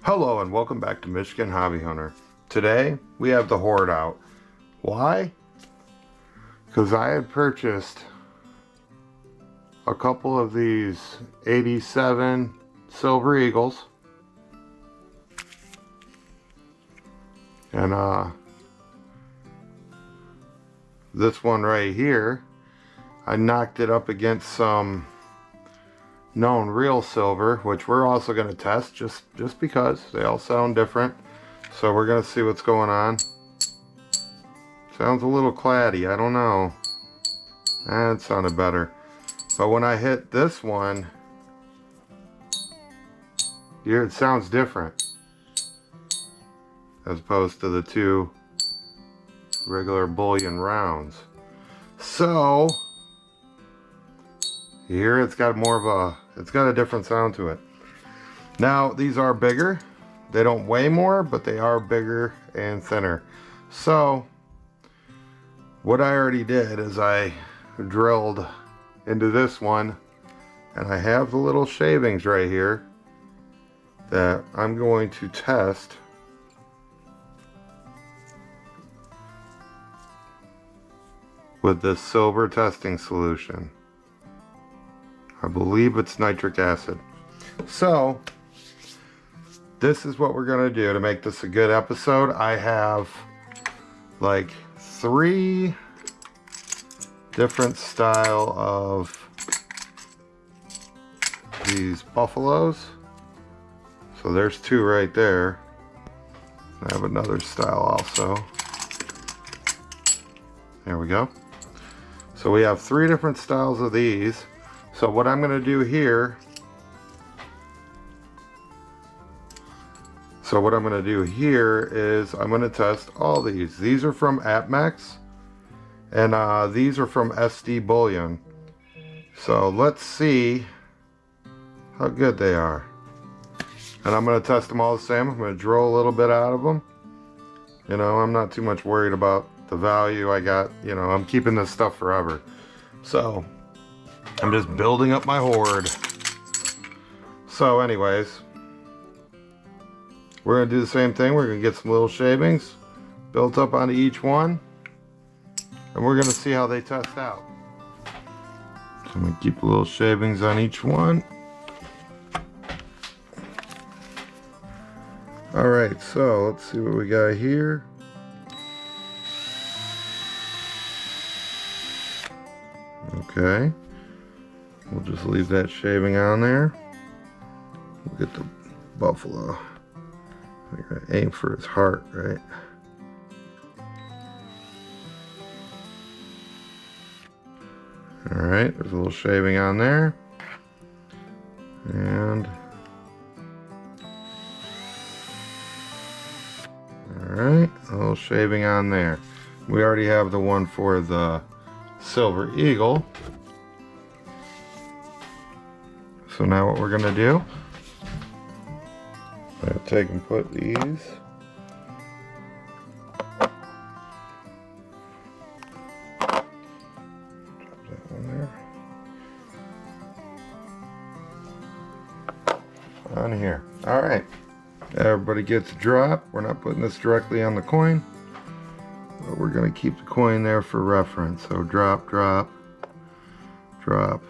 Hello and welcome back to Michigan Hobby Hunter. Today we have the Horde out. Why? Because I had purchased a couple of these 87 Silver Eagles. And this one right here, I knocked it up against some known real silver, which we're also going to test just because they all sound different. So we're going to see what's going on. Sounds a little claddy, I don't know. That sounded better. But when I hit this one, here it sounds different as opposed to the two regular bullion rounds. So here it's got more of a, it's got a different sound to it. Now these are bigger. They don't weigh more, but they are bigger and thinner. So what I already did is I drilled into this one, and I have the little shavings right here that I'm going to test with this silver testing solution. I believe it's nitric acid. So this is what we're gonna do to make this a good episode. I have like 3 different style of these buffaloes. So there's 2 right there. I have another style also. There we go. So we have 3 different styles of these. So what I'm going to do here, is I'm going to test all these. These are from APMEX, and these are from SD Bullion. So let's see how good they are. And I'm going to test them all the same. I'm going to drill a little bit out of them. You know, I'm not too much worried about the value I got. You know, I'm keeping this stuff forever. So I'm just building up my horde. So anyways, we're going to do the same thing. We're going to get some little shavings built up onto each one, and we're going to see how they test out. So I'm going to keep a little shavings on each one. Alright, so let's see what we got here. Okay. We'll just leave that shaving on there. We'll get the buffalo. We're gonna aim for his heart, right? Alright, there's a little shaving on there. And alright, a little shaving on there. We already have the one for the Silver Eagle. So now what we're going to do, I'm going to take and put these on here. Alright, everybody gets a drop. We're not putting this directly on the coin, but we're going to keep the coin there for reference. So drop, drop, drop.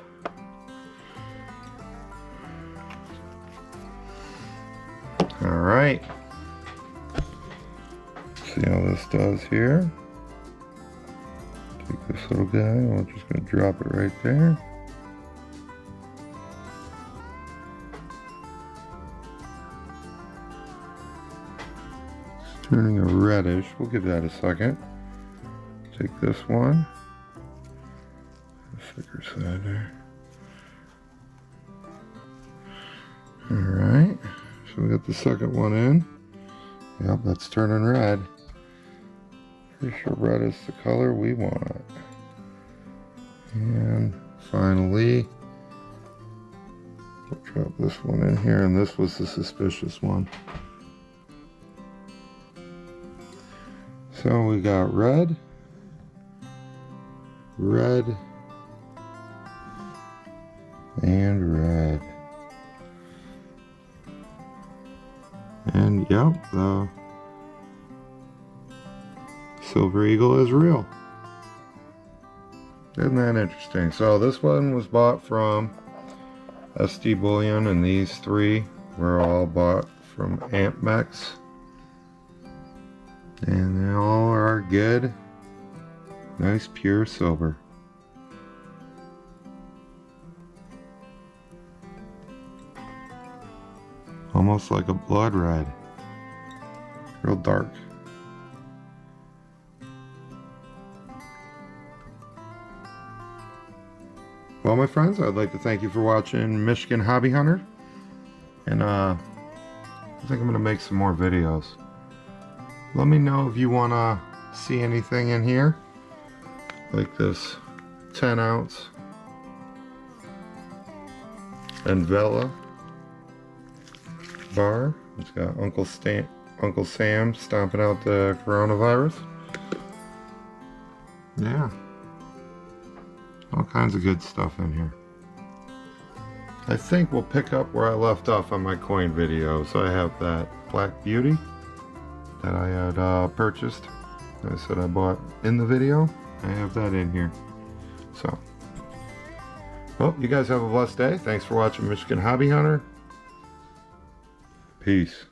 Alright, see how this does here. Take this little guy, I'm just going to drop it right there. It's turning a reddish, we'll give that a second. Take this one, the thicker side there. Alright. So we got the second one in. Yep, that's turning red. Pretty sure red is the color we want. And finally, we'll drop this one in here, and this was the suspicious one. So we got red, red, and red. And yep, the Silver Eagle is real. Isn't that interesting? So this one was bought from SD Bullion, and these three were all bought from AmpMex. And they all are good, nice pure silver. Almost like a blood red. Real dark. Well, my friends, I'd like to thank you for watching Michigan Hobby Hunter. And I think I'm going to make some more videos. Let me know if you want to see anything in here. Like this 10 ounce Envela bar. It's got Uncle Sam stomping out the coronavirus. Yeah. All kinds of good stuff in here. I think we'll pick up where I left off on my coin video. So I have that Black Beauty that I had purchased. I said I bought in the video. I have that in here. So, well, you guys have a blessed day. Thanks for watching Michigan Hobby Hunter. Peace.